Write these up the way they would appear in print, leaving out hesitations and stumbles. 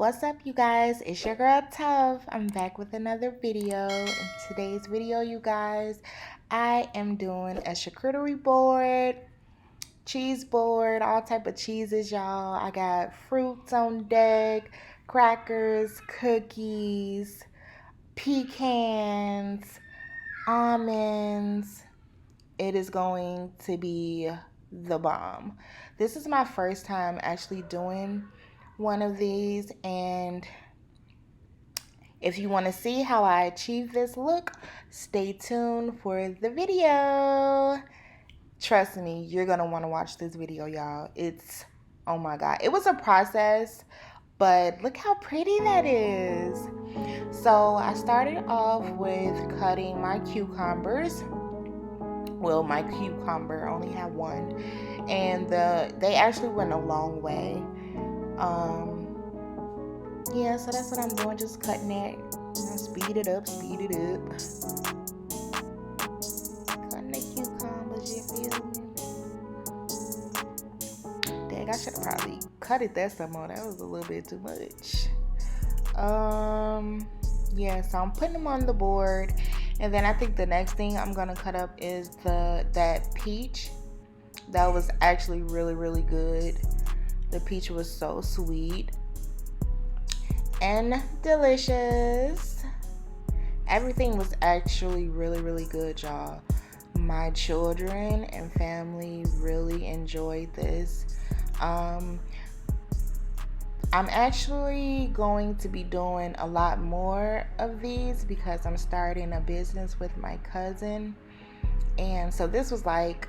What's up, you guys? It's your girl Tuff. I'm back with another video. In today's video, you guys, I am doing a charcuterie board, cheese board, all type of cheeses, y'all. I got fruits on deck, crackers, cookies, pecans, almonds. It is going to be the bomb. This is my first time actually doing one of these, and if you want to see how I achieve this look, stay tuned for the video. Trust me, you're gonna want to watch this video, y'all. It's, oh my god, it was a process, but look how pretty that is. So I started off with cutting my cucumbers. Well, my cucumber only had one, and they actually went a long way. Yeah, so that's what I'm doing, just cutting it. Speed it up. Cutting the cucumbers, you feel me? Dang, I should have probably cut it that some more. That was a little bit too much. Yeah, so I'm putting them on the board, and then I think the next thing I'm gonna cut up is that peach. That was actually really good. The peach was so sweet and delicious. Everything was actually really good, y'all. My children and family really enjoyed this. I'm actually going to be doing a lot more of these because I'm starting a business with my cousin, and so this was like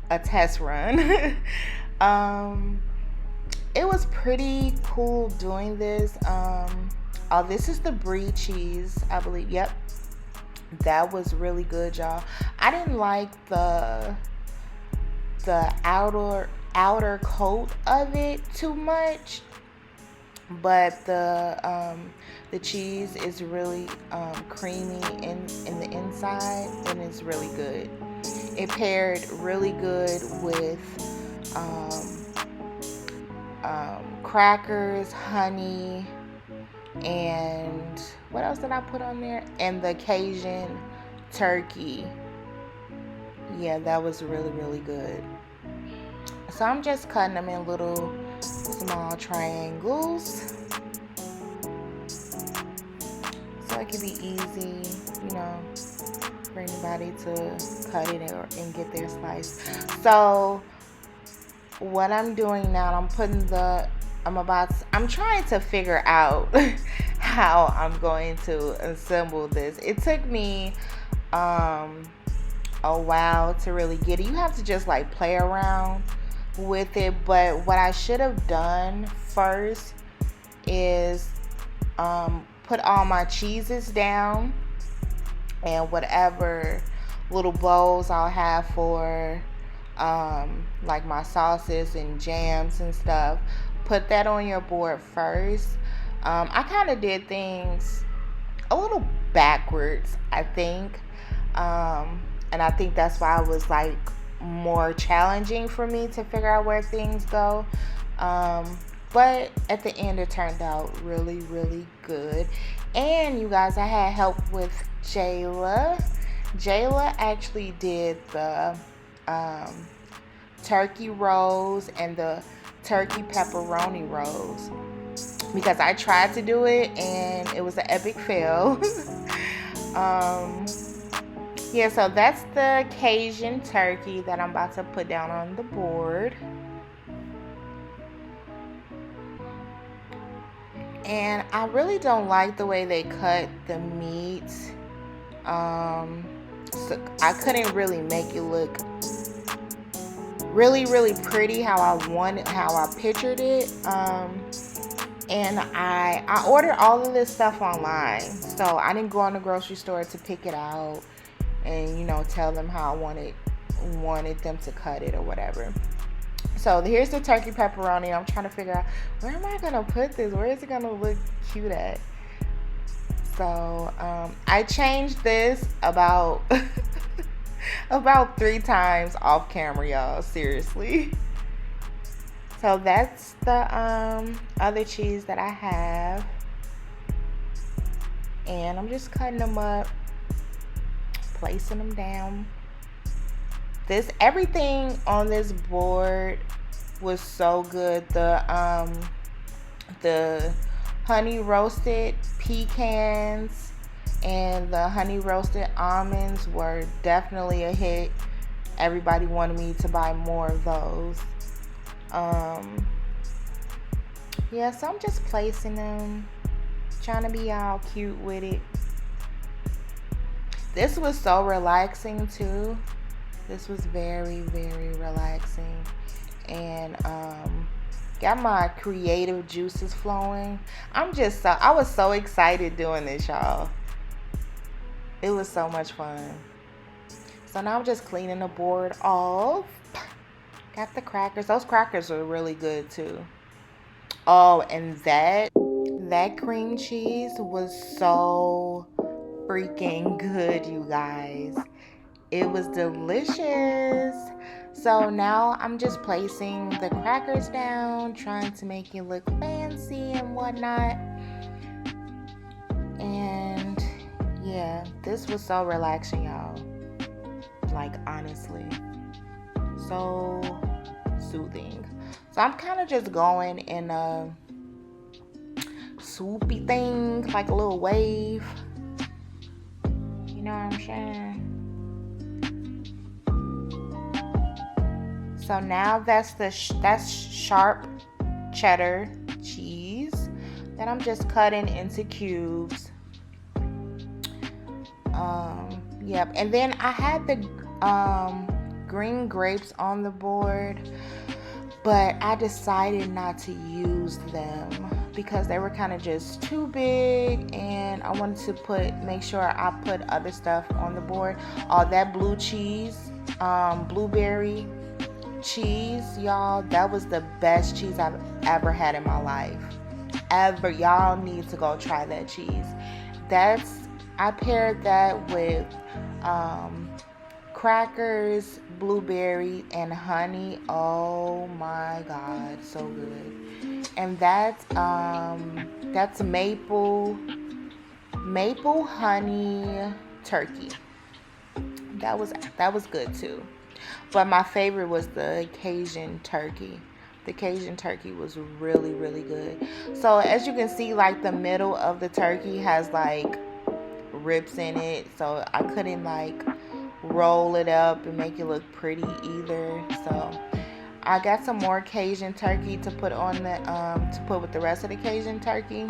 a test run. It was pretty cool doing this. Oh, this is the brie cheese, I believe. Yep, that was really good, y'all. I didn't like the outer coat of it too much, but the cheese is really creamy in the inside, and it's really good. It paired really good with crackers, honey, and what else did I put on there? And the Cajun turkey. Yeah, that was really good. So I'm just cutting them in little small triangles so it can be easy, for anybody to cut it and get their slice. So what I'm doing now, I'm trying to figure out how I'm going to assemble this. It took me a while to really get it. You have to just like play around with it, but what I should have done first is put all my cheeses down and whatever little bowls I'll have for like my sauces and jams and stuff, put that on your board first. I kind of did things a little backwards, I think, and I think that's why it was like more challenging for me to figure out where things go, but at the end it turned out really good. And you guys, I had help with Jayla actually did the turkey rolls and the turkey pepperoni rolls, because I tried to do it and it was an epic fail. Yeah, so that's the Cajun turkey that I'm about to put down on the board. And I really don't like the way they cut the meat. So I couldn't really make it look really pretty how I pictured it. And I ordered all of this stuff online, so I didn't go on the grocery store to pick it out and tell them how I wanted them to cut it or whatever. So here's the turkey pepperoni. I'm trying to figure out, where am I gonna put this? Where is it gonna look cute at? So I changed this about 3 times off camera, y'all. Seriously. So that's the other cheese that I have. And I'm just cutting them up, placing them down. Everything on this board was so good. The honey roasted pecans and the honey roasted almonds were definitely a hit. Everybody wanted me to buy more of those. Yeah, so I'm just placing them, trying to be all cute with it. This was so relaxing too. This was very, very relaxing. And got my creative juices flowing. I was so excited doing this, y'all. It was so much fun. So now I'm just cleaning the board off. Got the crackers. Those crackers are really good too. Oh, and that cream cheese was so freaking good, you guys. It was delicious. So now I'm just placing the crackers down, trying to make it look fancy and whatnot. And yeah, this was so relaxing, y'all. Like, honestly, so soothing. So I'm kind of just going in a swoopy thing, like a little wave. You know what I'm saying? So now that's sharp cheddar cheese that I'm just cutting into cubes. Yep. And then I had the green grapes on the board, but I decided not to use them because they were kind of just too big, and I wanted to make sure I put other stuff on the board. That blue cheese, blueberry cheese, y'all, that was the best cheese I've ever had in my life. Ever. Y'all need to go try that cheese. I paired that with crackers, blueberry, and honey. Oh my God, so good. And that's maple honey turkey. That was good too. But my favorite was the Cajun turkey. The Cajun turkey was really, really good. So as you can see, like, the middle of the turkey has like ribs in it, so I couldn't like roll it up and make it look pretty either. So I got some more Cajun turkey to put on with the rest of the Cajun turkey,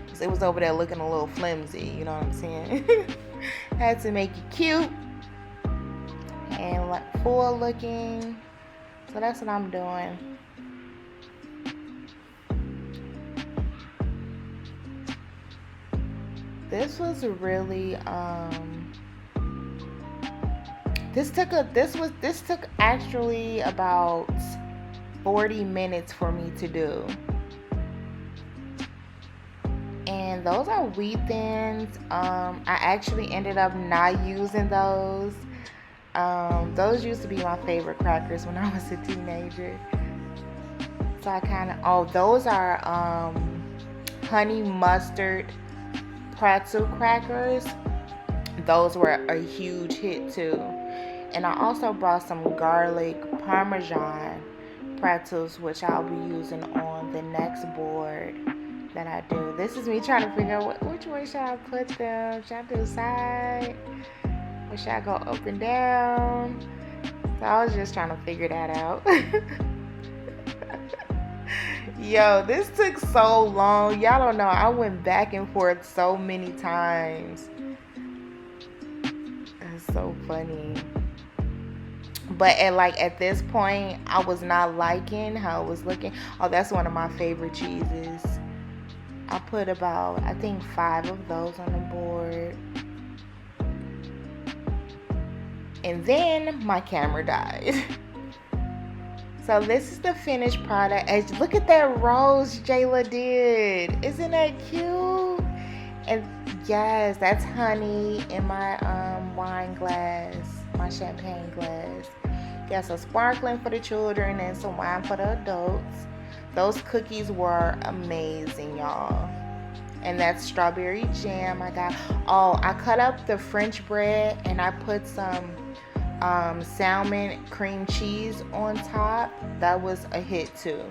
because it was over there looking a little flimsy, you know what I'm saying? Had to make it cute and like full looking. So that's what I'm doing. This was really this took actually about 40 minutes for me to do. And those are wheat thins. I actually ended up not using those. Those used to be my favorite crackers when I was a teenager. So those are honey mustard pretzel crackers. Those were a huge hit too. And I also brought some garlic parmesan pretzels, which I'll be using on the next board that I do. This is me trying to figure out which way should I put them. Should I do side? Or should I go up and down? So I was just trying to figure that out. Yo, this took so long. Y'all don't know. I went back and forth so many times. It's so funny. But at this point, I was not liking how it was looking. Oh, that's one of my favorite cheeses. I put about, I think, 5 of those on the board. And then my camera died. So this is the finished product. Look at that rose Jayla did. Isn't that cute? And yes, that's honey in my wine glass, my champagne glass. Got some sparkling for the children and some wine for the adults. Those cookies were amazing, y'all. And that's strawberry jam I got. Oh, I cut up the French bread and I put some salmon cream cheese on top. That was a hit too.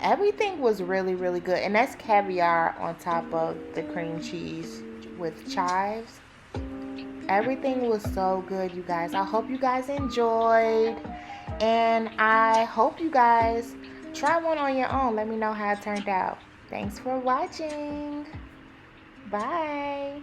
Everything was really, really good. And that's caviar on top of the cream cheese with chives. Everything was so good, you guys. I hope you guys enjoyed. And I hope you guys try one on your own. Let me know how it turned out. Thanks for watching. Bye.